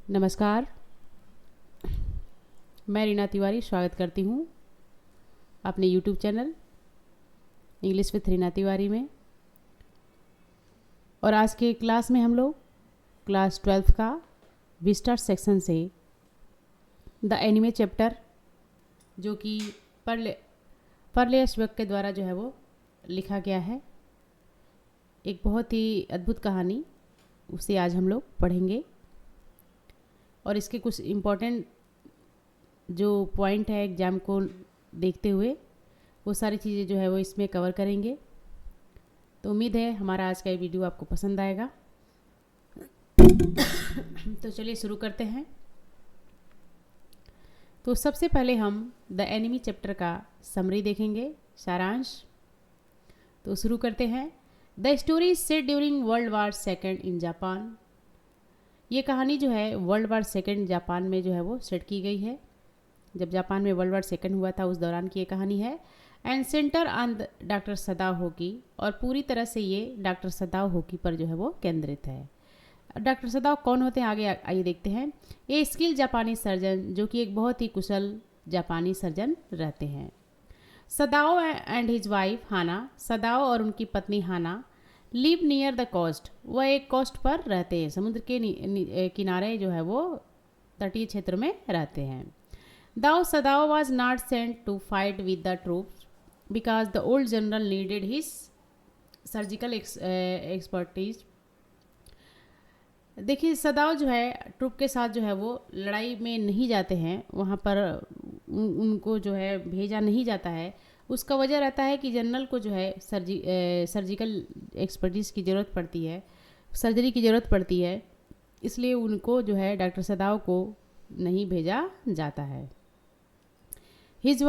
नमस्कार। मैं रीना तिवारी स्वागत करती हूँ अपने YouTube channel English with Reena Tiwari में। और आज के क्लास में हम लोग क्लास 12 का विस्टार सेक्शन से द एनिमे चैप्टर, जो कि परलेस वर्क के द्वारा जो है वो लिखा गया है, एक बहुत ही अद्भुत कहानी, उसे आज हम लोग पढ़ेंगे। और इसके कुछ इम्पोर्टेंट जो पॉइंट है एग्ज़ाम को देखते हुए वो सारी चीज़ें जो है वो इसमें कवर करेंगे। तो उम्मीद है हमारा आज का ये वीडियो आपको पसंद आएगा। तो चलिए शुरू करते हैं। तो सबसे पहले हम द एनिमी चैप्टर का समरी देखेंगे, सारांश। तो शुरू करते हैं। The story is set during world war second in Japan. ये कहानी जो है वर्ल्ड वार सेकेंड जापान में जो है वो सेट की गई है। जब जापान में वर्ल्ड वार सेकेंड हुआ था उस दौरान की ये कहानी है। And centre on doctor Sadao Hoki, और पूरी तरह से ये डॉक्टर सदाओ होकी पर जो है वो केंद्रित है। डॉक्टर सदाओ कौन होते हैं, आगे आइए देखते हैं। ये स्किल जापानी सर्जन, जो कि एक बहुत ही कुशल जापानी सर्जन रहते हैं। सदाओ एंड हिज वाइफ हाना, सदाओ और उनकी पत्नी हाना लिव नियर द कोस्ट, वह एक कोस्ट पर रहते हैं, समुद्र के किनारे जो है वो तटीय क्षेत्र में रहते हैं। दाओ Sadao was not sent to fight with the troops because the old general needed his surgical expertise. देखिए, सदाओ जो है ट्रूप के साथ जो है वो लड़ाई में नहीं जाते हैं, वहाँ पर उनको जो है भेजा नहीं जाता है। उसका वजह रहता है कि जनरल को जो है सर्जिकल एक्सपर्टीज़ की ज़रूरत पड़ती है, सर्जरी की ज़रूरत पड़ती है, इसलिए उनको जो है डॉक्टर सदाओ को नहीं भेजा जाता है। His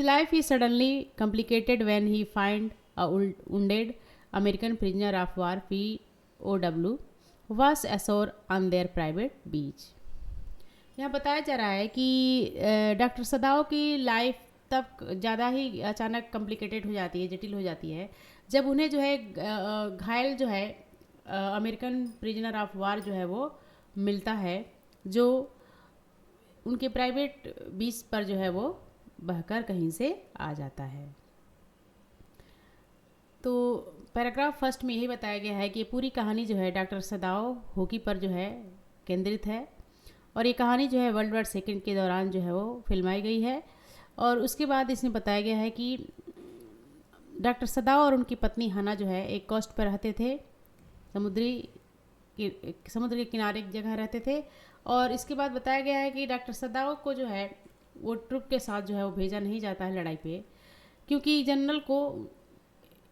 life is suddenly complicated when he find a wounded American prisoner of war POW was ashore on their private beach। यहाँ बताया जा रहा है कि डॉक्टर सदाओ की लाइफ तब ज़्यादा ही अचानक कॉम्प्लिकेटेड हो जाती है, जटिल हो जाती है, जब उन्हें जो है घायल जो है अमेरिकन प्रिजनर ऑफ वार जो है वो मिलता है, जो उनके प्राइवेट बीच पर जो है वो बहकर कहीं से आ जाता है। तो पैराग्राफ फर्स्ट में यही बताया गया है कि ये पूरी कहानी जो है डॉक्टर सदाओ होकी पर जो है केंद्रित है, और ये कहानी जो है वर्ल्ड वार सेकेंड के दौरान जो है वो फिल्माई गई है। और उसके बाद इसमें बताया गया है कि डॉक्टर सदाओ और उनकी पत्नी हाना जो है एक कोस्ट पर रहते थे, समुद्र के किनारे एक जगह रहते थे। और इसके बाद बताया गया है कि डॉक्टर सदाओ को जो है वो ट्रुप के साथ जो है वो भेजा नहीं जाता है लड़ाई पे, क्योंकि जनरल को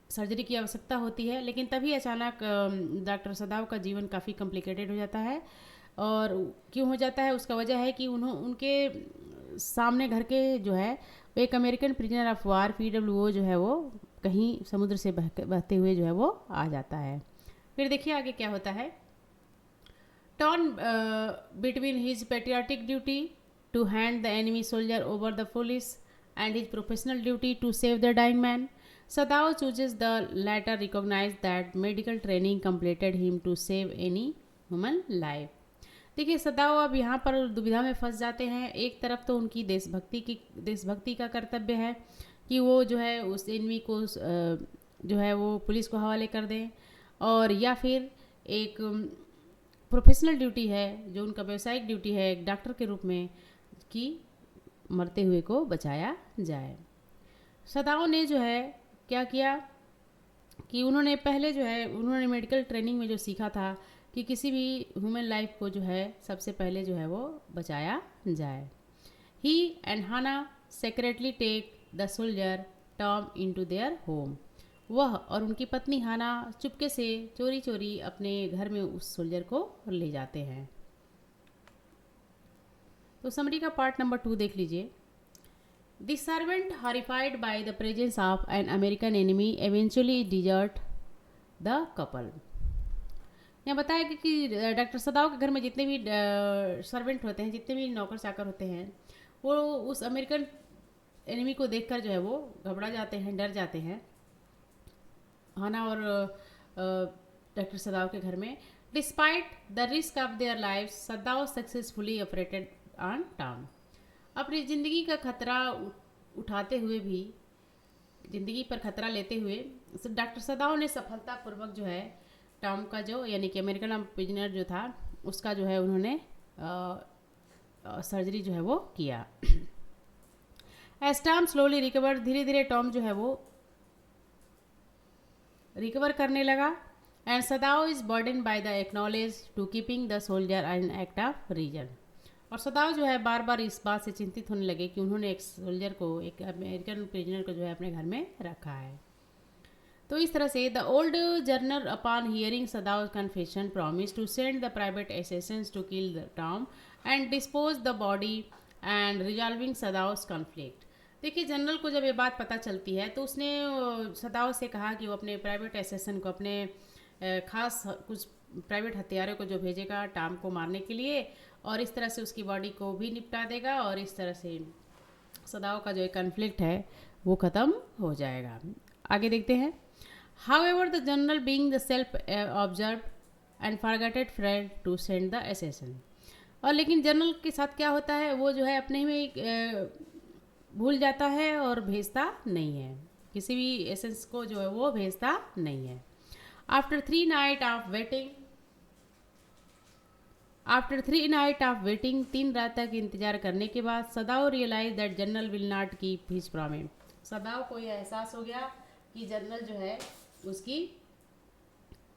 सर्जरी की आवश्यकता होती है। लेकिन तभी अचानक डॉक्टर सदाओ का जीवन काफ़ी कॉम्प्लिकेटेड हो जाता है। और क्यों हो जाता है, उसका वजह है कि उनके सामने घर के जो है एक American prisoner of war PWO जो है वो कहीं समुद्र से बहते हुए जो है वो आ जाता है। फिर देखिए आगे क्या होता है। Torn between his patriotic duty to hand the enemy soldier over the police and his professional duty to save the dying man, Sadao chooses the latter, recognized that medical training completed him to save any human life। देखिए, सदाओ अब यहाँ पर दुविधा में फंस जाते हैं। एक तरफ तो उनकी देशभक्ति का कर्तव्य है कि वो जो है उस एनिमी को जो है वो पुलिस को हवाले कर दें, और या फिर एक प्रोफेशनल ड्यूटी है जो उनका व्यावसायिक ड्यूटी है एक डॉक्टर के रूप में, कि मरते हुए को बचाया जाए। सदाओ ने जो है क्या किया कि उन्होंने पहले जो है उन्होंने मेडिकल ट्रेनिंग में जो सीखा था कि किसी भी ह्यूमन लाइफ को जो है सबसे पहले जो है वो बचाया जाए। He and Hana secretly take the soldier Tom into their home. वह और उनकी पत्नी हाना चुपके से चोरी चोरी अपने घर में उस सोल्जर को ले जाते हैं। तो समरी का पार्ट नंबर 2 देख लीजिए। The servant, horrified by the presence of an American enemy, eventually desert the couple। यहाँ बताया कि डॉक्टर सदाओ के घर में जितने भी सर्वेंट होते हैं, जितने भी नौकर चाकर होते हैं, वो उस अमेरिकन एनिमी को देखकर जो है वो घबरा जाते हैं, डर जाते हैं। हाना और डॉक्टर सदाओ के घर में despite the risk of their life सदाव successfully operated on Tom. अपनी ज़िंदगी का खतरा उठाते हुए भी, ज़िंदगी पर खतरा लेते हुए डॉक्टर सदाव ने सफलतापूर्वक जो है टॉम का जो यानी कि अमेरिकन प्रिजनर जो था उसका जो है उन्होंने सर्जरी जो है वो किया। एज टॉम स्लोली रिकवर, धीरे धीरे टॉम जो है वो रिकवर करने लगा। And Sadao is burden by the acknowledge to keeping the soldier an act of reason. और सदाव जो है बार बार इस बात से चिंतित होने लगे कि उन्होंने एक सोल्जर को, एक अमेरिकन प्रिजनर को जो है अपने घर में रखा है। तो इस तरह से the old general upon hearing Sadao confession promise to send the private assistants to kill the Tom and dispose the body and resolving Sadao's conflict. देखिए, जनरल को जब ये बात पता चलती है तो उसने सदाव से कहा कि वो अपने प्राइवेट असिस्टेंट को, अपने खास कुछ प्राइवेट हथियारों को जो भेजेगा टॉम को मारने के लिए, और इस तरह से उसकी बॉडी को भी निपटा देगा और इस तरह से सदाव का जो एक कन्फ्लिक्ट है वो ख़त्म हो जाएगा। आगे देखते हैं। However, the general being the self-observed and forgotten friend to send the assassin। और लेकिन जनरल के साथ क्या होता है, वो जो है अपने में भूल जाता है और भेजता नहीं है, किसी भी एसेंस को जो है वो भेजता नहीं है। After three night of waiting 3 रात तक इंतजार करने के बाद Sadao realize that general will not keep his promise. Sadao को यह एहसास हो गया कि जनरल जो है उसकी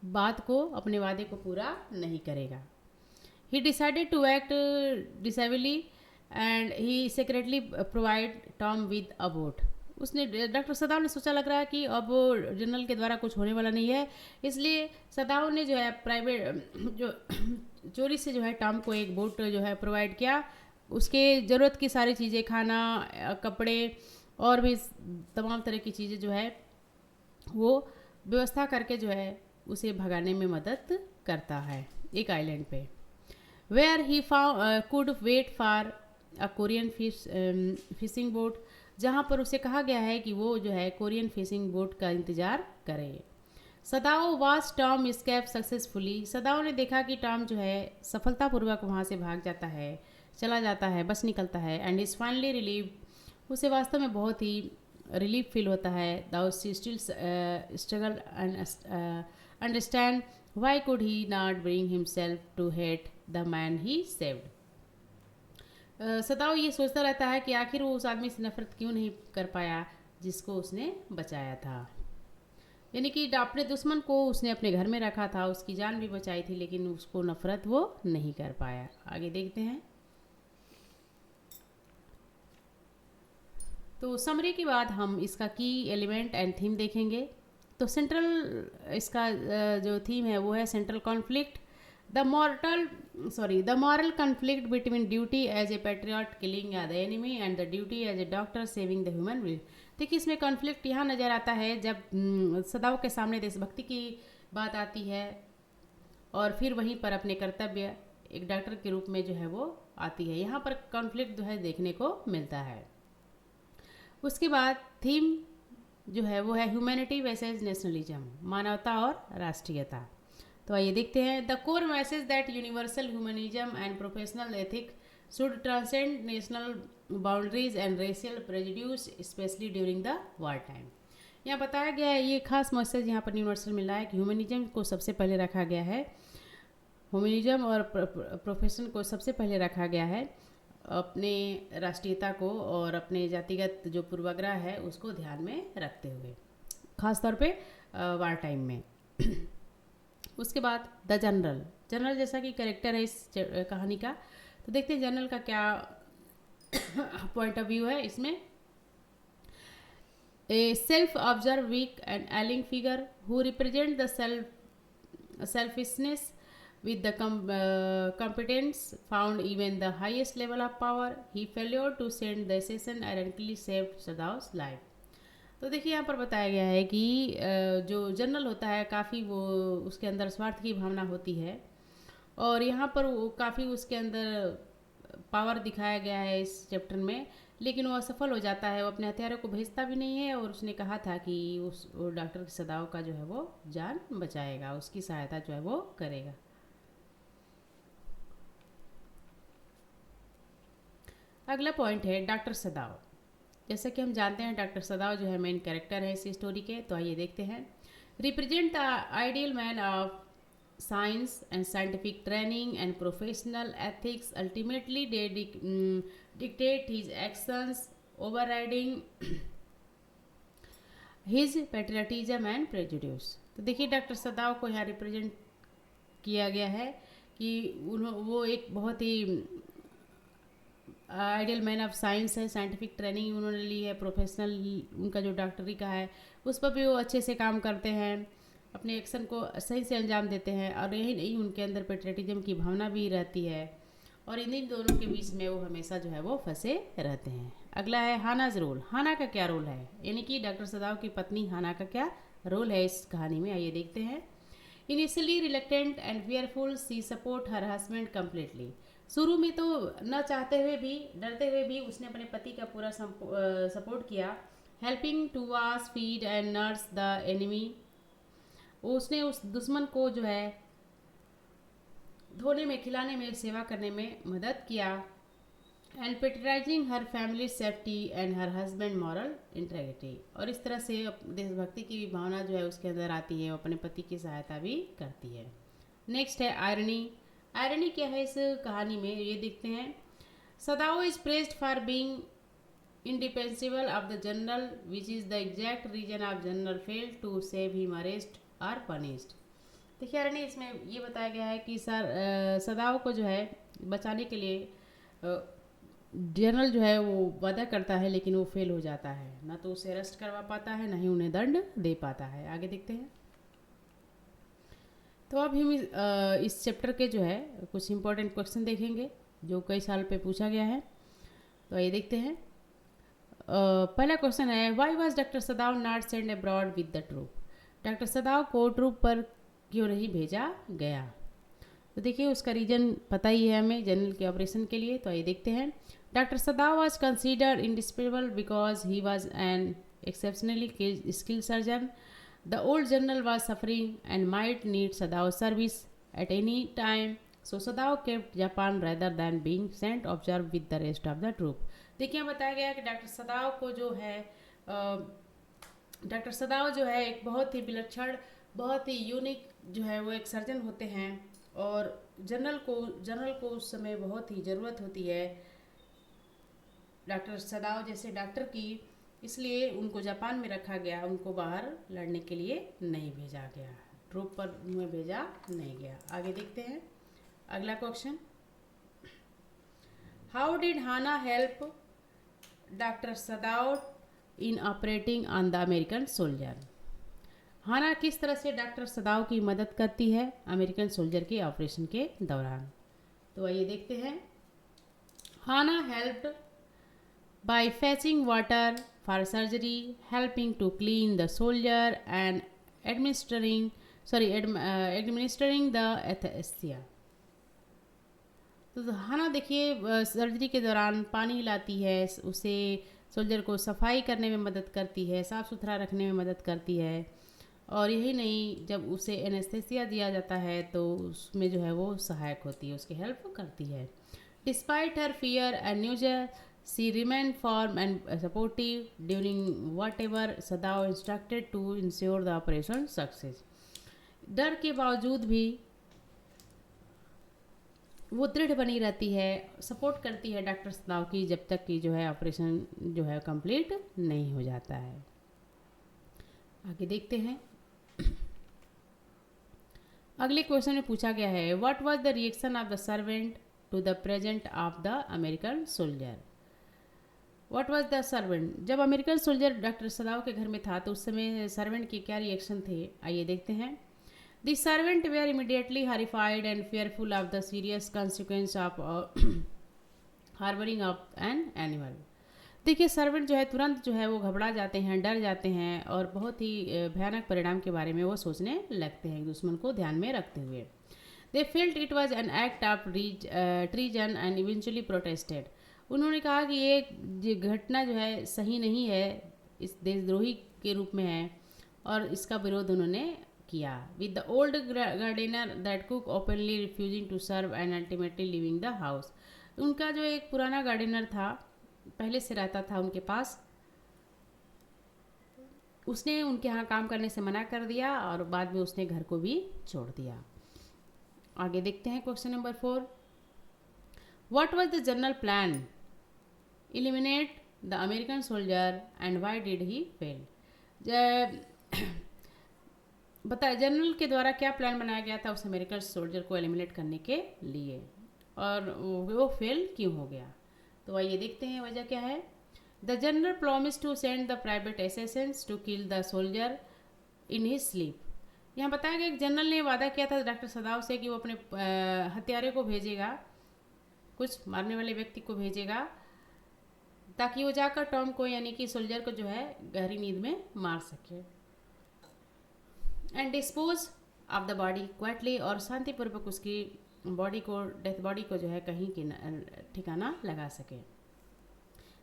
बात को, अपने वादे को पूरा नहीं करेगा। He decided to act decently and he secretly provide Tom with a boat. उसने, डॉक्टर सदाव ने सोचा लग रहा है कि अब जनरल के द्वारा कुछ होने वाला नहीं है, इसलिए सदाव ने जो है प्राइवेट जो चोरी से जो है टॉम को एक बोट जो है प्रोवाइड किया। उसके ज़रूरत की सारी चीज़ें, खाना, कपड़े और भी तमाम तरह की चीज़ें जो है वो व्यवस्था करके जो है उसे भगाने में मदद करता है एक आइलैंड पे। Where he could wait for a Korean fishing boat, जहाँ पर उसे कहा गया है कि वो जो है कोरियन फिशिंग बोट का इंतज़ार करे। Sadao was Tom escape successfully. Sadao ने देखा कि टॉम जो है सफलतापूर्वक वहाँ से भाग जाता है, चला जाता है, बस निकलता है। एंड इज़ फाइनली रिलीव, उसे वास्तव में बहुत ही रिलीफ फील होता है। Though she still struggle and understand why could he not bring himself to hate the man he saved. Sadao ये सोचता रहता है कि आखिर वो उस आदमी से नफरत क्यों नहीं कर पाया जिसको उसने बचाया था। यानी कि अपने दुश्मन को उसने अपने घर में रखा था, उसकी जान भी बचाई थी, लेकिन उसको नफरत वो नहीं कर पाया। आगे देखते हैं। तो समरी के बाद हम इसका की एलिमेंट एंड थीम देखेंगे। तो सेंट्रल इसका जो थीम है वो है central conflict, the moral conflict between duty as a patriot killing the enemy and the duty as a doctor saving the human being. देखिए, इसमें कॉन्फ्लिक्ट यहाँ नज़र आता है जब सदाव के सामने देशभक्ति की बात आती है और फिर वहीं पर अपने कर्तव्य एक डॉक्टर के रूप में जो है वो आती है। यहाँ पर कॉन्फ्लिक्ट जो है देखने को मिलता है। उसके बाद थीम जो है वो है ह्यूमैनिटी वर्सेस नेशनलिज्म, मानवता और राष्ट्रीयता। तो आइए देखते हैं। The core message that universal humanism and professional ethic should transcend national boundaries and racial prejudices specially during the war time. यहाँ बताया गया है, ये खास मैसेज यहाँ पर यूनिवर्सल मिल रहा है कि ह्यूमनिज्म को सबसे पहले रखा गया है, ह्यूमनिज्म और प्रोफेशन को सबसे पहले रखा गया है, अपने राष्ट्रीयता को और अपने जातिगत जो पूर्वाग्रह है उसको ध्यान में रखते हुए, खास तौर पे वार टाइम में। उसके बाद द जनरल जैसा कि कैरेक्टर है इस कहानी का, तो देखते हैं जनरल का क्या पॉइंट ऑफ व्यू है इसमें। A self observe weak and ailing figure who represent the selfishness with the competence found even the highest level of power, he failed to send the assassin ironically saved Sadav's life। तो देखिए, यहाँ पर बताया गया है कि जो general होता है काफ़ी वो उसके अंदर स्वार्थ की भावना होती है और यहाँ पर वो काफ़ी उसके अंदर पावर दिखाया गया है इस चैप्टर में, लेकिन वो असफल हो जाता है। वो अपने हथियारों को भेजता भी नहीं है और उसने कहा था कि वो डॉक्टर सदाव का जो है वो जान बचाएगा, उसकी सहायता जो है वो करेगा। अगला पॉइंट है डॉक्टर सदाव। जैसा कि हम जानते हैं डॉक्टर सदाव जो है मेन कैरेक्टर है इस स्टोरी के, तो आइए देखते हैं। Represent the ideal man of science and scientific training and professional ethics ultimately dictate his actions, overriding his patriotism and prejudice। तो देखिए डॉक्टर सदाव को यहाँ रिप्रेजेंट किया गया है कि वो एक बहुत ही आइडियल मैन ऑफ साइंस है, साइंटिफिक ट्रेनिंग उन्होंने ली है, प्रोफेशनल उनका जो डॉक्टरी का है उस पर भी वो अच्छे से काम करते हैं, अपने एक्शन को सही से अंजाम देते हैं, और यही नहीं उनके अंदर पेट्रियटिज्म की भावना भी रहती है, और इन दोनों के बीच में वो हमेशा जो है वो फंसे रहते हैं। अगला है हानाज रोल। हाना का क्या रोल है, यानी कि डॉक्टर सदाव की पत्नी हाना का क्या रोल है इस कहानी में, आइए देखते हैं। Initially reluctant and fearful she support her husband completely. शुरू में तो न चाहते हुए भी, डरते हुए भी उसने अपने पति का पूरा सपोर्ट किया। Helping to wash feed and nurse the enemy, उसने उस दुश्मन को जो है धोने में, खिलाने में, सेवा करने में मदद किया। And prioritizing her family safety and her husband moral integrity, और इस तरह से देशभक्ति की भी भावना जो है उसके अंदर आती है, वो अपने पति की सहायता भी करती है। नेक्स्ट है आयरनी। आयरनी क्या है इस कहानी में, ये देखते हैं। Sadao is praised for being indispensable of the general which is the exact reason of general failed to save him arrest or punished. देखिए आयरनी इसमें ये बताया गया है कि सदाओ को जो है बचाने के लिए जनरल जो है वो वादा करता है, लेकिन वो फेल हो जाता है, ना तो उसे अरेस्ट करवा पाता है, ना ही उन्हें दंड दे पाता है। आगे देखते हैं। तो अब हम इस चैप्टर के जो है कुछ इंपॉर्टेंट क्वेश्चन देखेंगे जो कई साल पे पूछा गया है, तो ये देखते हैं। पहला क्वेश्चन है, why was doctor Sadao not send abroad with the troop. Doctor Sadao को ट्रूप पर क्यों नहीं भेजा गया, तो देखिए उसका रीजन पता ही है हमें, जनरल के ऑपरेशन के लिए, तो आइए देखते हैं। Doctor सदाव was considered indispensable because he was an exceptionally skilled surgeon. The old general was suffering and might need Sadao's service at any time, so Sadao kept Japan rather than being sent observed with the rest of the troop। देखिए बताया गया है कि doctor Sadao को जो है doctor सदाव जो है एक बहुत ही विलक्षण, बहुत ही यूनिक जो है वो एक सर्जन होते हैं, और जनरल को उस समय बहुत ही ज़रूरत होती है डॉक्टर सदाव जैसे डॉक्टर की, इसलिए उनको जापान में रखा गया, उनको बाहर लड़ने के लिए नहीं भेजा गया, ट्रूप पर उन्हें भेजा नहीं गया। आगे देखते हैं अगला question. How did Hana help doctor Sadao in operating on the American soldier. Hana किस तरह से डॉक्टर सदाव की मदद करती है अमेरिकन सोल्जर के ऑपरेशन के दौरान, तो आइए देखते हैं। हाना helped by fetching water for surgery, helping to clean the soldier and administering the anesthesia। तो हाना देखिए सर्जरी के दौरान पानी लाती है, उसे सोल्जर को सफाई करने में मदद करती है, साफ़ सुथरा रखने में मदद करती है, और यही नहीं जब उसे एनेस्थेसिया दिया जाता है तो उसमें जो है वो सहायक होती है, उसकी हेल्प करती है। Despite her fear and nausea she remained firm and supportive during whatever Sadao instructed to ensure the operation success। डर के बावजूद भी वो दृढ़ बनी रहती है, सपोर्ट करती है डॉक्टर सदाव की, जब तक कि जो है ऑपरेशन जो है कंप्लीट नहीं हो जाता है। आगे देखते हैं। अगले क्वेश्चन में पूछा गया है, what was the reaction of the servant to the present of the American soldier. What was the servant, जब अमेरिकन सोल्जर डॉक्टर सदाव के घर में था तो उस समय सर्वेंट के क्या रिएक्शन थे, आइए देखते हैं। The servant were immediately horrified and fearful of the serious consequence of harbouring of an animal. देखिए सर्वेंट जो है तुरंत जो है वो घबरा जाते हैं, डर जाते हैं, और बहुत ही भयानक परिणाम के बारे में वो सोचने लगते हैं दुश्मन को ध्यान में रखते हुए। They felt it was an act of treason and eventually protested. उन्होंने कहा कि ये घटना जो है सही नहीं है, इस देशद्रोही के रूप में है, और इसका विरोध उन्होंने किया। With the old gardener that cook openly refusing to serve and ultimately living the house. उनका जो एक पुराना गार्डनर था, पहले से रहता था उनके पास, उसने उनके यहाँ काम करने से मना कर दिया और बाद में उसने घर को भी छोड़ दिया। आगे देखते हैं question number 4। What was the general plan eliminate the American soldier and why did he fail? बता, जनरल के द्वारा क्या प्लान बनाया गया था उस अमेरिकन सोल्जर को एलिमिनेट करने के लिए, और वो फेल क्यों हो गया? तो आइए देखते हैं वजह क्या है। The general promise to send the private assassins to kill the soldier in his sleep. यहाँ बताया गया कि जनरल ने वादा किया था डॉक्टर सदाव से कि वो अपने हत्यारे को भेजेगा, कुछ मारने वाले व्यक्ति को भेजेगा, ताकि वो जाकर टॉम को यानी कि सोल्जर को जो है गहरी नींद में मार सके, and dispose of the body quietly, और शांतिपूर्वक उसकी बॉडी को, डेथ बॉडी को जो है कहीं की ठिकाना लगा सके।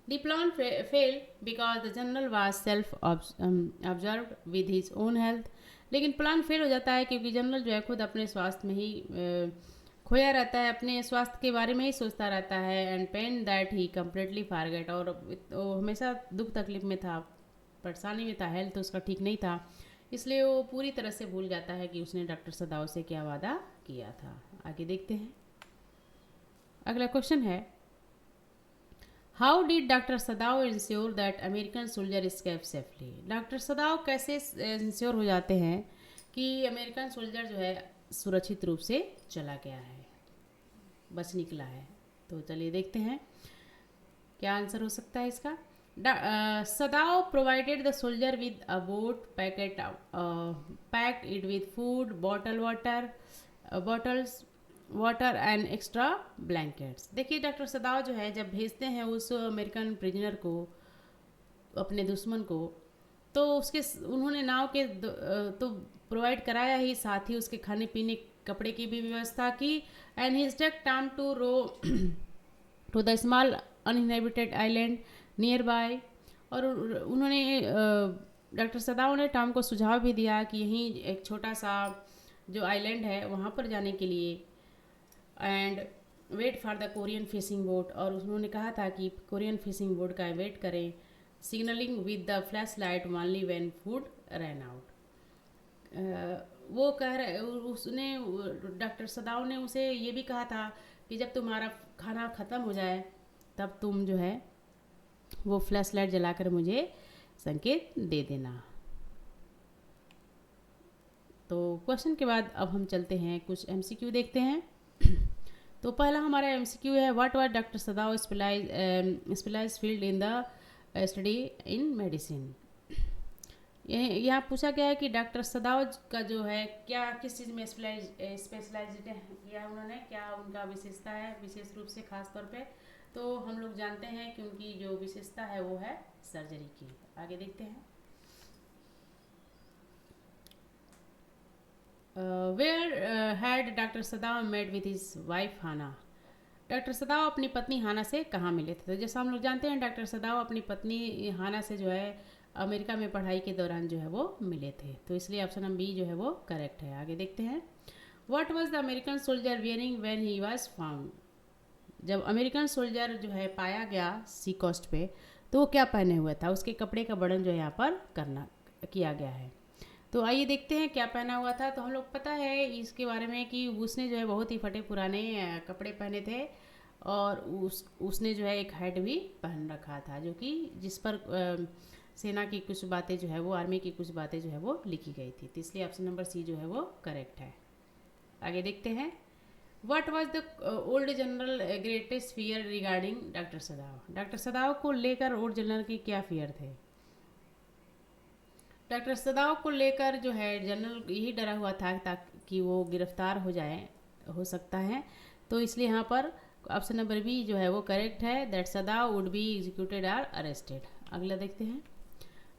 The plan failed because the general was self-absorbed with his own health। लेकिन प्लान फेल हो जाता है क्योंकि जनरल जो है खुद अपने स्वास्थ्य में ही खोया रहता है, अपने स्वास्थ्य के बारे में ही सोचता रहता है, and pain that he completely forget, और वो हमेशा दुख तकलीफ में था, परेशानी में था, हेल्थ उसका ठीक नहीं था, इसलिए वो पूरी तरह से भूल जाता है कि उसने डॉक्टर सदाव से क्या वादा किया था। आगे देखते हैं। अगला क्वेश्चन है, how did doctor Sadao ensure that American soldier escape safely? Doctor Sadao कैसे इंश्योर हो जाते हैं कि अमेरिकन सोल्जर जो है सुरक्षित रूप से चला गया है, बच निकला है? तो चलिए देखते हैं क्या आंसर हो सकता है इसका। सदाव provided the soldier with a boat packet, packed it with food, bottles water and extra blankets. देखिए डॉक्टर सदाव जो है जब भेजते हैं उस अमेरिकन प्रिजनर को, अपने दुश्मन को, तो उसके उन्होंने नाव के तो प्रोवाइड कराया ही, साथ ही उसके खाने पीने कपड़े की भी व्यवस्था की, and he took time to row to the small uninhabited island nearby. और उन्होंने डॉक्टर सदाव ने टॉम को सुझाव भी दिया कि यहीं एक छोटा सा जो आइलैंड है वहाँ पर जाने के लिए, and wait for the Korean fishing boat, और उन्होंने कहा था कि कोरियन फिशिंग बोट का वेट करें, signalling with the flashlight only when food run out. वो कह रहे, उसने डॉक्टर सदाव ने उसे ये भी कहा था कि जब तुम्हारा खाना ख़त्म हो जाए तब तुम जो है वो फ्लैश लाइट जलाकर मुझे संकेत दे देना। तो क्वेश्चन के बाद अब हम चलते हैं कुछ एमसीक्यू देखते हैं। तो पहला हमारा एमसीक्यू है, what was doctor Sadao specialised field in the study in medicine. यहाँ पूछा गया है कि डॉक्टर सदाव का जो है क्या, किस चीज़ में स्पेशलाइज्ड किया उन्होंने, क्या उनका विशेषता है विशेष रूप से खास तौर पे? तो हम लोग जानते हैं कि उनकी जो विशेषता है वो है सर्जरी की। आगे देखते हैं। Where had doctor Sadao met with his wife Hana? Doctor Sadao अपनी पत्नी हाना से कहाँ मिले थे? तो जैसा हम लोग जानते हैं डॉक्टर सदाव अपनी पत्नी हाना से जो है अमेरिका में पढ़ाई के दौरान जो है वो मिले थे, तो इसलिए ऑप्शन नंबर बी जो है वो करेक्ट है। आगे देखते हैं। What was the American soldier wearing when he was found? जब अमेरिकन सोल्जर जो है पाया गया सी कोस्ट पे, तो वो क्या पहने हुआ था? उसके कपड़े का वर्णन जो है यहाँ पर किया गया है। तो आइए देखते हैं क्या पहना हुआ था। तो हम लोग पता है इसके बारे में कि उसने जो है बहुत ही फटे पुराने कपड़े पहने थे, और उसने जो है एक हैट भी पहन रखा था, जो कि जिस पर सेना की कुछ बातें जो है वो, आर्मी की कुछ बातें जो है वो लिखी गई थी, तो इसलिए ऑप्शन नंबर सी जो है वो करेक्ट है। आगे देखते हैं। What was the old general greatest fear regarding doctor सदाव? Doctor Sadao को लेकर ओल्ड जनरल की क्या फियर थे? डॉक्टर सदाव को लेकर जो है जनरल यही डरा हुआ था ताकि वो गिरफ्तार हो सकता है, तो इसलिए यहाँ पर ऑप्शन नंबर बी जो है वो करेक्ट है, that Sadao would be executed और अरेस्टेड। अगला देखते हैं।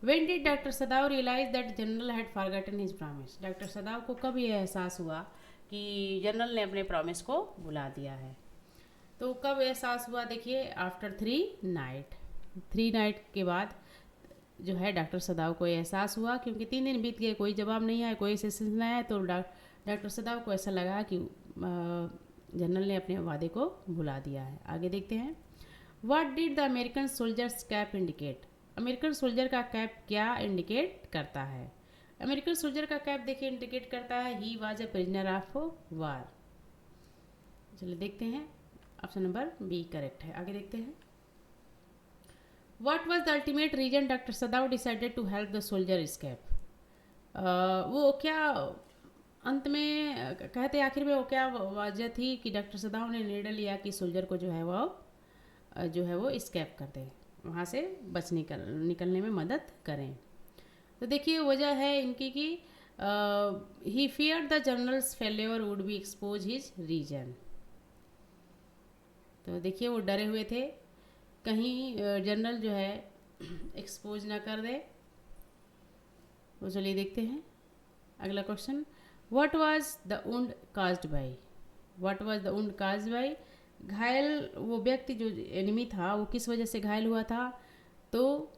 When did doctor Sadao realize that general had forgotten his promise? Doctor Sadao को कब यह एहसास हुआ कि जनरल ने अपने प्रॉमिस को भुला दिया है? तो कब एहसास हुआ? देखिए, आफ्टर 3 नाइट के बाद जो है डॉक्टर सदाव को एहसास हुआ, क्योंकि 3 दिन बीत गए, कोई जवाब नहीं आया, कोई सेशन नहीं आया, तो डॉक्टर सदाव को ऐसा लगा कि जनरल ने अपने वादे को भुला दिया है। आगे देखते हैं, what did the American soldiers cap indicate. American soldier का कैप क्या इंडिकेट करता है? अमेरिकन सोल्जर का कैप देखिए इंडिकेट करता है he was a prisoner of war. चलिए देखते हैं, ऑप्शन नंबर बी करेक्ट है। आगे देखते हैं, what was the ultimate reason doctor Sadao decided to help the soldier escape. वो क्या अंत में कहते आखिर में वो क्या वजह थी कि डॉक्टर सदाव ने निर्णय लिया कि सोल्जर को जो है वो एस्केप कर दें, वहाँ से निकलने में मदद करें। तो देखिए वजह है इनकी कि he fear the general's failure would be expose his reason. तो देखिए वो डरे हुए थे कहीं जनरल जो है एक्सपोज ना कर दे। तो चलिए देखते हैं अगला question, what was the wound caused by. What was the wound caused by, घायल वो व्यक्ति जो एनिमी था वो किस वजह से घायल हुआ था? तो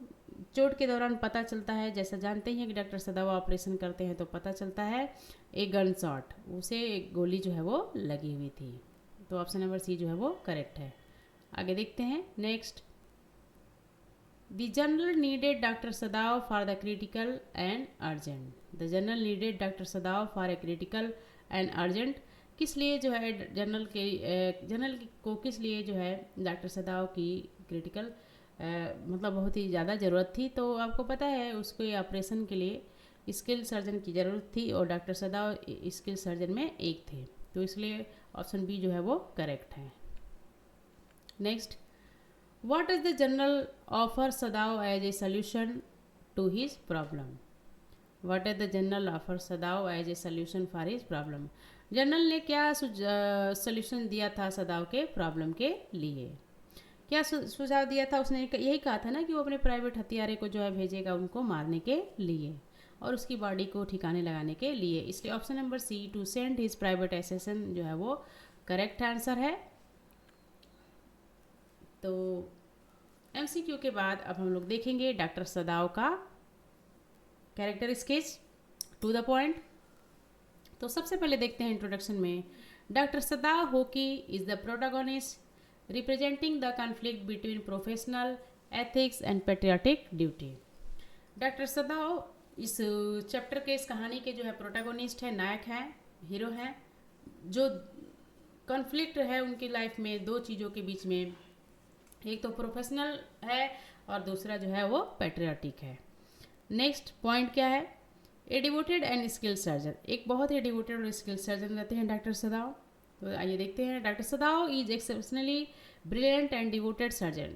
चोट के दौरान पता चलता है, जैसा जानते हैं कि डॉक्टर सदाव ऑपरेशन करते हैं तो पता चलता है एक गन शॉट, उसे एक गोली जो है वो लगी हुई थी। तो ऑप्शन नंबर सी जो है वो करेक्ट है। आगे देखते हैं next, the general needed doctor सदाव for the critical and urgent. The general needed doctor सदाव for a critical and urgent, किस लिए जो है जनरल को किस लिए जो है डॉक्टर सदाव की क्रिटिकल मतलब बहुत ही ज़्यादा ज़रूरत थी? तो आपको पता है उसको ऑपरेशन के लिए स्किल सर्जन की ज़रूरत थी और डॉक्टर सदाव स्किल सर्जन में एक थे, तो इसलिए ऑप्शन बी जो है वो करेक्ट है। Next, what is the general offer Sadao as a solution to his problem. What is the general offer Sadao as a solution for his problem. General ने क्या सॉल्यूशन दिया था सदाव के प्रॉब्लम के लिए? क्या सुझाव दिया था? उसने यही कहा था ना कि वो अपने प्राइवेट हथियारे को जो है भेजेगा उनको मारने के लिए और उसकी बॉडी को ठिकाने लगाने के लिए, इसलिए option number C to send his private assassin जो है वो करेक्ट आंसर है। तो एमसीक्यू के बाद अब हम लोग देखेंगे डॉक्टर सदाव का character sketch to the point. तो सबसे पहले देखते हैं इंट्रोडक्शन में, doctor Sadao Hoki is the protagonist representing the conflict between professional ethics and patriotic duty. Doctor Sadao इस चैप्टर के, इस कहानी के जो है प्रोटोगोनिस्ट है, नायक हैं, हीरो हैं, जो कॉन्फ्लिक्ट है उनकी लाइफ में दो चीज़ों के बीच में, एक तो प्रोफेशनल है और दूसरा जो है वो पेट्रियाटिक है। नेक्स्ट पॉइंट क्या है, ए डिवोटेड एंड स्किल्ड सर्जन, एक बहुत ही डिवोटेड और स्किल्ड सर्जन रहते हैं डॉक्टर सदाव। तो आइए देखते हैं, doctor सदाव is exceptionally brilliant and devoted surgeon.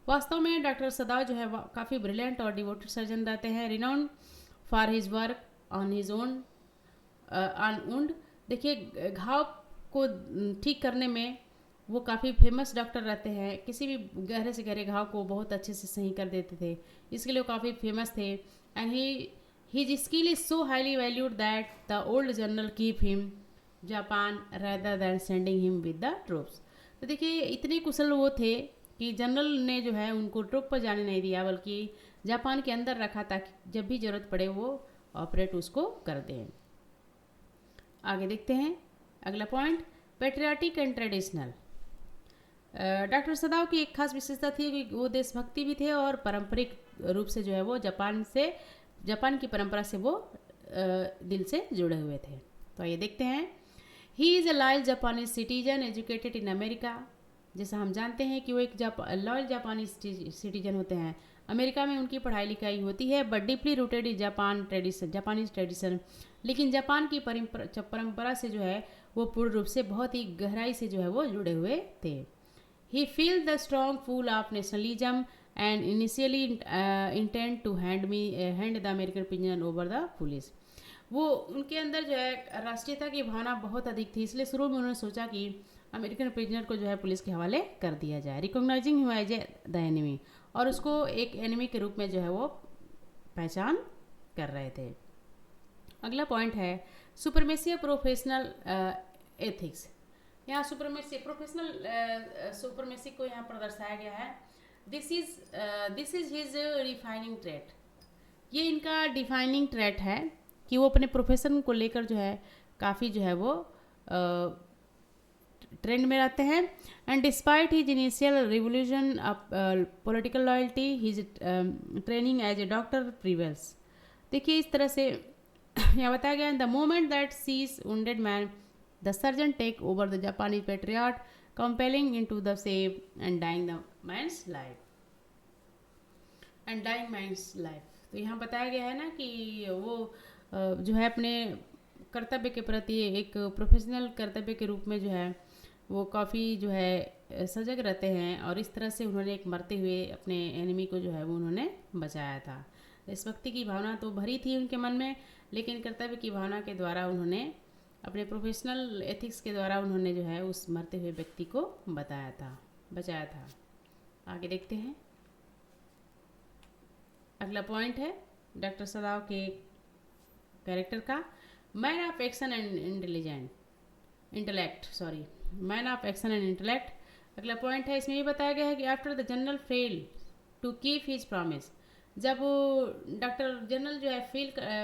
वास्तव में डॉक्टर सदाव जो है काफ़ी ब्रिलियंट और डिवोटेड सर्जन रहते हैं। Renowned for his work on his own on wound, देखिए घाव को ठीक करने में वो काफ़ी फेमस डॉक्टर रहते हैं, किसी भी गहरे से गहरे घाव को बहुत अच्छे से सही कर देते थे, इसके लिए वो काफ़ी फेमस थे। And his skill is so highly valued that the old general keep him Japan rather than sending him with the troops। तो देखिए इतने कुशल वो थे कि जनरल ने जो है उनको ट्रुप पर जाने नहीं दिया, बल्कि जापान के अंदर रखा ताकि जब भी ज़रूरत पड़े वो ऑपरेट उसको कर दें। आगे देखते हैं अगला point, patriotic and traditional. Doctor सदाव की एक खास विशेषता थी कि वो देशभक्ति भी थे और पारंपरिक रूप से जो है वो जापान की परंपरा से वो दिल से जुड़े हुए थे। तो आइए देखते हैं, he is a loyal Japanese citizen educated in America. जैसा हम जानते हैं कि वो एक लॉयल जापानी सिटीजन होते हैं, अमेरिका में उनकी पढ़ाई लिखाई होती है, but deeply rooted in Japanese tradition, लेकिन जापान की परंपरा से जो है वो पूर्ण रूप से बहुत ही गहराई से जो है वो जुड़े हुए थे। He feel the strong pull of nationalism and initially intend to hand the American prisoner over the police. वो उनके अंदर जो है राष्ट्रीयता की भावना बहुत अधिक थी, इसलिए शुरू में उन्होंने सोचा कि अमेरिकन प्रिजनर को जो है पुलिस के हवाले कर दिया जाए, recognising him as the enemy, और उसको एक एनिमी के रूप में जो है वो पहचान कर रहे थे। अगला पॉइंट है सुपरमेसी ऑफ प्रोफेशनल एथिक्स। यहाँ सुपरमेसी को यहाँ पर दर्शाया गया है। This is his defining trait, ये इनका डिफाइनिंग ट्रेट है कि वो अपने प्रोफेशन को लेकर जो है काफ़ी जो है वो ट्रेंड में रहते हैं। And despite his initial revolution political loyalty his training as a doctor prevails. देखिए इस तरह से यहाँ बताया गया, the moment that sees wounded man the surgeon take over the Japanese patriot compelling in to the save and dying the man's life तो यहाँ बताया गया है ना कि वो जो है अपने कर्तव्य के प्रति एक प्रोफेशनल कर्तव्य के रूप में जो है वो काफ़ी जो है सजग रहते हैं, और इस तरह से उन्होंने एक मरते हुए अपने एनिमी को जो है वो उन्होंने बचाया था। देशभक्ति की भावना तो भरी थी उनके मन में, लेकिन कर्तव्य की भावना के द्वारा उन्होंने अपने प्रोफेशनल एथिक्स के द्वारा उन्होंने जो है उस मरते हुए व्यक्ति को बचाया था। आगे देखते हैं। अगला पॉइंट है डॉक्टर सदाव के कैरेक्टर का, man of action and intellect. अगला पॉइंट है, इसमें ये बताया गया है कि after the general fail to keep his promise, जब डॉक्टर जनरल जो है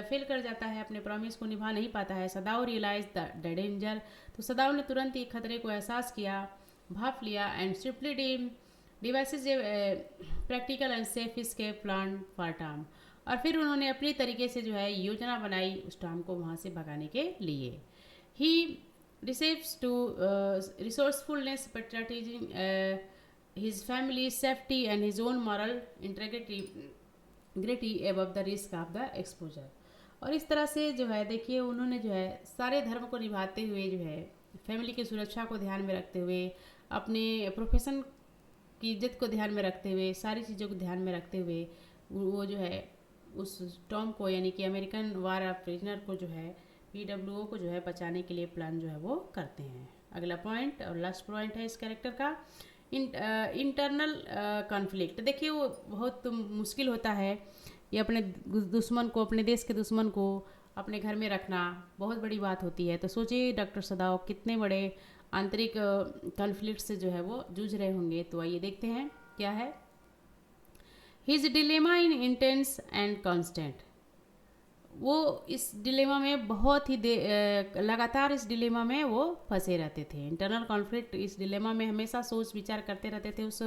फेल कर जाता है, अपने प्रॉमिस को निभा नहीं पाता है, सदाव रियलाइज द डेंजर, तो सदाव ने तुरंत ही खतरे को एहसास किया, भाप लिया, and swiftly devices practical and safe escape plan for Tom, और फिर उन्होंने अपनी तरीके से जो है योजना बनाई उस टॉम को वहाँ से भगाने के लिए। ही रिसेप्स to resourcefulness patriotism his family safety and his own moral integrity above the risk of the exposure. और इस तरह से जो है देखिए उन्होंने जो है सारे धर्म को निभाते हुए जो है फैमिली की सुरक्षा को ध्यान में रखते हुए, अपने प्रोफेशन की इज्जत को ध्यान में रखते हुए, सारी चीज़ों को ध्यान में रखते हुए वो जो है उस टॉम को यानी कि अमेरिकन वार प्रिजनर को जो है PWO को जो है बचाने के लिए प्लान जो है वो करते हैं। अगला पॉइंट और लास्ट पॉइंट है इस कैरेक्टर का, इंटरनल कॉन्फ्लिक्ट। देखिए वो बहुत मुश्किल होता है, ये अपने दुश्मन को, अपने देश के दुश्मन को अपने घर में रखना बहुत बड़ी बात होती है। तो सोचिए डॉक्टर सदाव कितने बड़े आंतरिक कॉन्फ्लिक्ट से जो है वो जूझ रहे होंगे। तो आइए देखते हैं क्या है। His dilemma in intense and constant, वो इस डिलेमा में बहुत ही लगातार इस डिलेमा में वो फंसे रहते थे। इंटरनल कॉन्फ्लिक्ट, इस डिलेमा में हमेशा सोच विचार करते रहते थे उस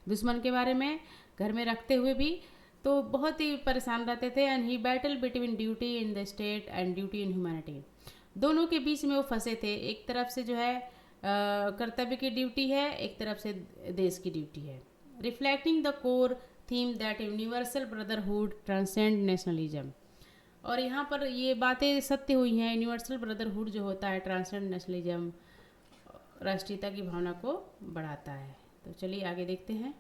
दुश्मन के बारे में, घर में रखते हुए भी तो बहुत ही परेशान रहते थे। And he battle between duty in the state and duty in humanity, दोनों के बीच में वो फंसे थे। एक तरफ से जो है कर्तव्य की ड्यूटी है, एक तरफ से देश की ड्यूटी है। Reflecting the core theme that universal brotherhood transcend nationalism, और यहाँ पर ये बातें सत्य हुई हैं। यूनिवर्सल ब्रदरहुड जो होता है ट्रांसेंड नेशनलिज्म, राष्ट्रीयता की भावना को बढ़ाता है। तो चलिए आगे देखते हैं।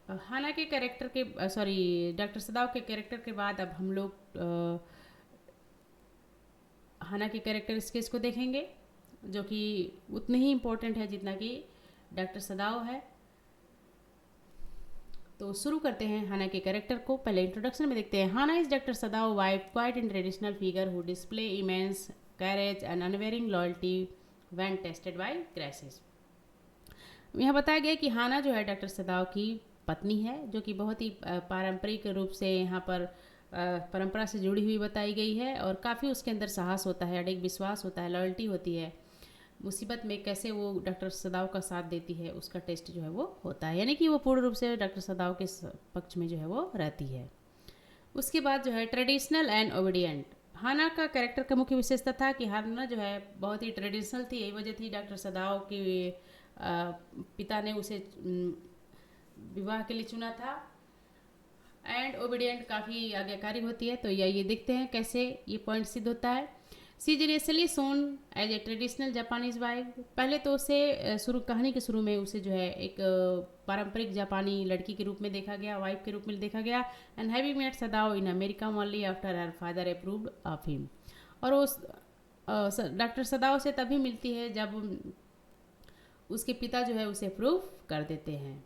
हाना के कैरेक्टर के डॉक्टर सदाव के कैरेक्टर के बाद अब हम लोग हाना के कैरेक्टर स्केच को देखेंगे, जो कि उतने ही इम्पोर्टेंट है जितना कि डॉक्टर सदाव है। तो शुरू करते हैं हाना के कैरेक्टर को। पहले इंट्रोडक्शन में देखते हैं। Hana is doctor Sadao wife, quite in traditional figure who display immense courage and unwavering loyalty when tested by crisis. यहाँ बताया गया कि हाना जो है डॉक्टर सदाव की पत्नी है, जो कि बहुत ही पारंपरिक रूप से यहाँ पर परंपरा से जुड़ी हुई बताई गई है, और काफ़ी उसके अंदर साहस होता है, अड़िग विश्वास होता है, लॉयल्टी होती है। मुसीबत में कैसे वो डॉक्टर सदाव का साथ देती है उसका टेस्ट जो है वो होता है, यानी कि वो पूर्ण रूप से डॉक्टर सदाव के पक्ष में जो है वो रहती है। उसके बाद जो है ट्रेडिशनल एंड ओबीडियंट, हाना का कैरेक्टर का मुख्य विशेषता था कि हाना जो है बहुत ही ट्रेडिशनल थी। यही वजह थी डॉक्टर सदाव के पिता ने उसे विवाह के लिए चुना था। एंड ओबीडियंट, काफ़ी आज्ञाकारी होती है। तो ये देखते हैं कैसे ये पॉइंट सिद्ध होता है। She is initially shown as a traditional Japanese wife, पहले तो उसे कहानी के शुरू में उसे जो है एक पारंपरिक जापानी लड़की के रूप में देखा गया, वाइफ के रूप में देखा गया। And having met Sadao in America only after her father approved of him, और उस डॉक्टर सदाव से तभी मिलती है जब उसके पिता जो है उसे अप्रूव कर देते हैं।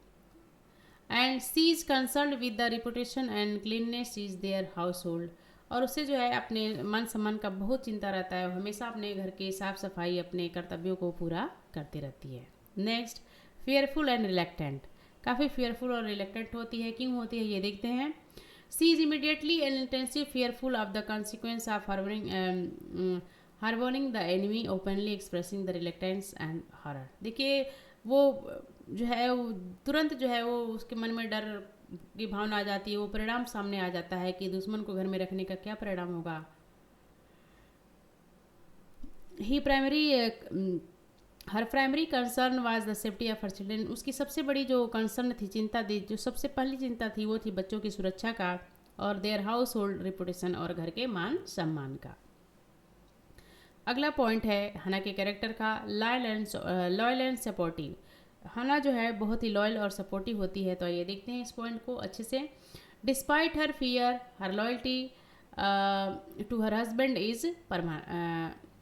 And she is concern with the reputation and cleanliness is their household, और उससे जो है अपने मान सम्मान का बहुत चिंता रहता है, हमेशा अपने घर की साफ सफाई, अपने कर्तव्यों को पूरा करती रहती है। नेक्स्ट, फियरफुल एंड रिलेक्टेंट, काफ़ी फियरफुल और रिलेक्टेंट होती है। क्यों होती है ये देखते हैं। She is immediately and intensive fearful of the consequence of harbouring the enemy openly expressing the reluctance and horror. देखिए वो जो है वो तुरंत जो है वो उसके मन में डर की भावना आ जाती है, वो परिणाम सामने आ जाता है कि दुश्मन को घर में रखने का क्या परिणाम होगा। He primary her primary concern was the safety of her children. उसकी सबसे बड़ी जो कंसर्न थी, चिंता थी, जो सबसे पहली चिंता थी वो थी बच्चों की सुरक्षा का और देयर हाउस होल्ड रिपुटेशन और घर के मान सम्मान का। अगला पॉइंट है हना के कैरेक्टर का, लॉयल एंड सपोर्टिव। हना जो है बहुत ही लॉयल और सपोर्टिव होती है। तो ये देखते हैं इस पॉइंट को अच्छे से। Despite her fear her loyalty to her husband is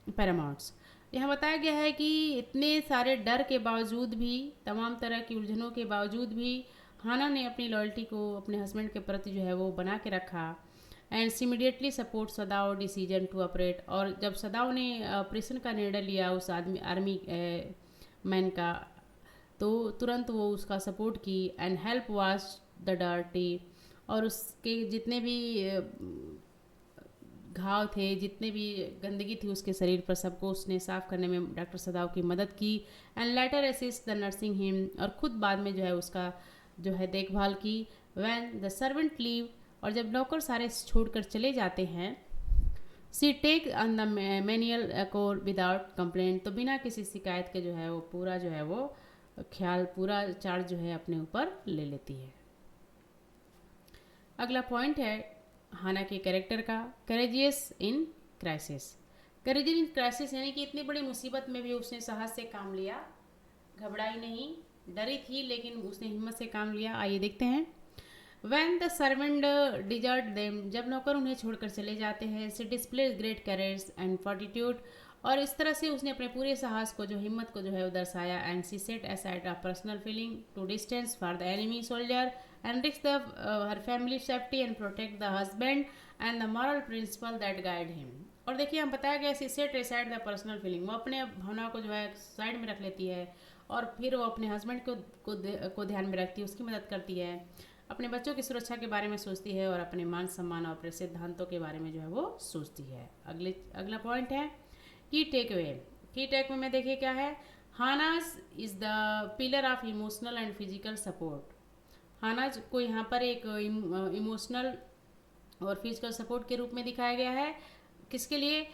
paramounts. यहाँ बताया गया है कि इतने सारे डर के बावजूद भी, तमाम तरह की उलझनों के बावजूद भी हाना ने अपनी लॉयल्टी को अपने हस्बैंड के प्रति जो है वो बना के रखा। And immediately support Sadao decision to operate. और जब सदाओ ने ऑपरेशन का निर्णय लिया उस आर्मी मैन का, तो तुरंत वो उसका सपोर्ट की। And help wash the dirty. और उसके जितने भी घाव थे, जितने भी गंदगी थी उसके शरीर पर, सबको उसने साफ करने में डॉक्टर सदाव की मदद की। And later assist the nursing him. और खुद बाद में जो है उसका जो है देखभाल की। When the servant leave. और जब नौकर सारे छोड़कर चले जाते हैं, she take on the manual core without complaint. तो बिना किसी शिकायत के जो है वो पूरा जो है वो ख्याल, पूरा चार्ज जो है अपने ऊपर ले लेती है। अगला पॉइंट है हाना के कैरेक्टर का, courageous in crisis. Courageous in crisis यानी कि इतनी बड़ी मुसीबत में भी उसने साहस से काम लिया, घबराई नहीं, डरी थी लेकिन उसने हिम्मत से काम लिया। आइए देखते हैं। When the servant desert them, जब नौकर उन्हें छोड़कर चले जाते हैं, she displays great courage and fortitude। और इस तरह से उसने अपने पूरे साहस को, जो हिम्मत को जो है वो दर्शाया। And she set aside a personal feeling to distance for the enemy soldier and risk the her family safety and protect the husband and the moral principle that guide him। और देखिए हम बताया गया सी set aside the personal feeling, वो अपने भावना को जो है साइड में रख लेती है और फिर वो अपने हस्बैंड को ध्यान में रखती है, उसकी मदद करती है, अपने बच्चों की सुरक्षा के बारे में सोचती है और अपने मान सम्मान और अपने सिद्धांतों के बारे में जो है वो सोचती है। अगला पॉइंट है key takeaway. Key takeaway में देखिए क्या है, हानाज is the pillar of emotional and physical support. हानाज को यहाँ पर एक इमोशनल और फिजिकल सपोर्ट के रूप में दिखाया गया है। किसके लिए?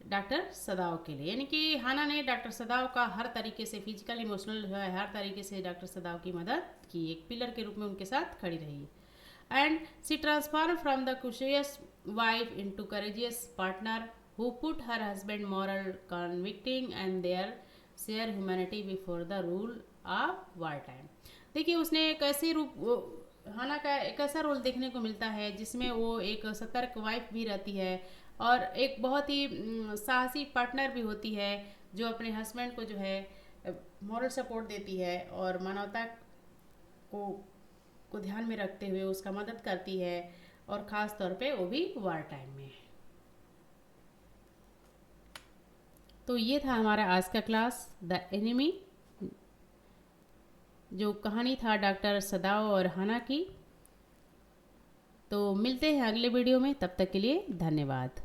डॉक्टर सदाव के लिए। यानी कि हाना ने डॉक्टर सदाव का हर तरीके से, फिजिकल इमोशनल जो है हर तरीके से डॉक्टर सदाव की मदद की, एक पिलर के रूप में उनके साथ खड़ी रही। And she transform from the cautious wife into courageous partner who put her husband moral convicting and their share humanity before the rule of war time. देखिए उसने एक ऐसे रूप, हाना का एक ऐसा रोल देखने को मिलता है जिसमें वो एक सतर्क वाइफ भी रहती है और एक बहुत ही साहसी पार्टनर भी होती है, जो अपने हस्बैंड को जो है मॉरल सपोर्ट देती है और मानवता को ध्यान में रखते हुए उसका मदद करती है, और ख़ास तौर पे वो भी वार टाइम में। तो ये था हमारा आज का क्लास, द एनिमी, जो कहानी था डॉक्टर सदाव और हाना की। तो मिलते हैं अगले वीडियो में, तब तक के लिए धन्यवाद।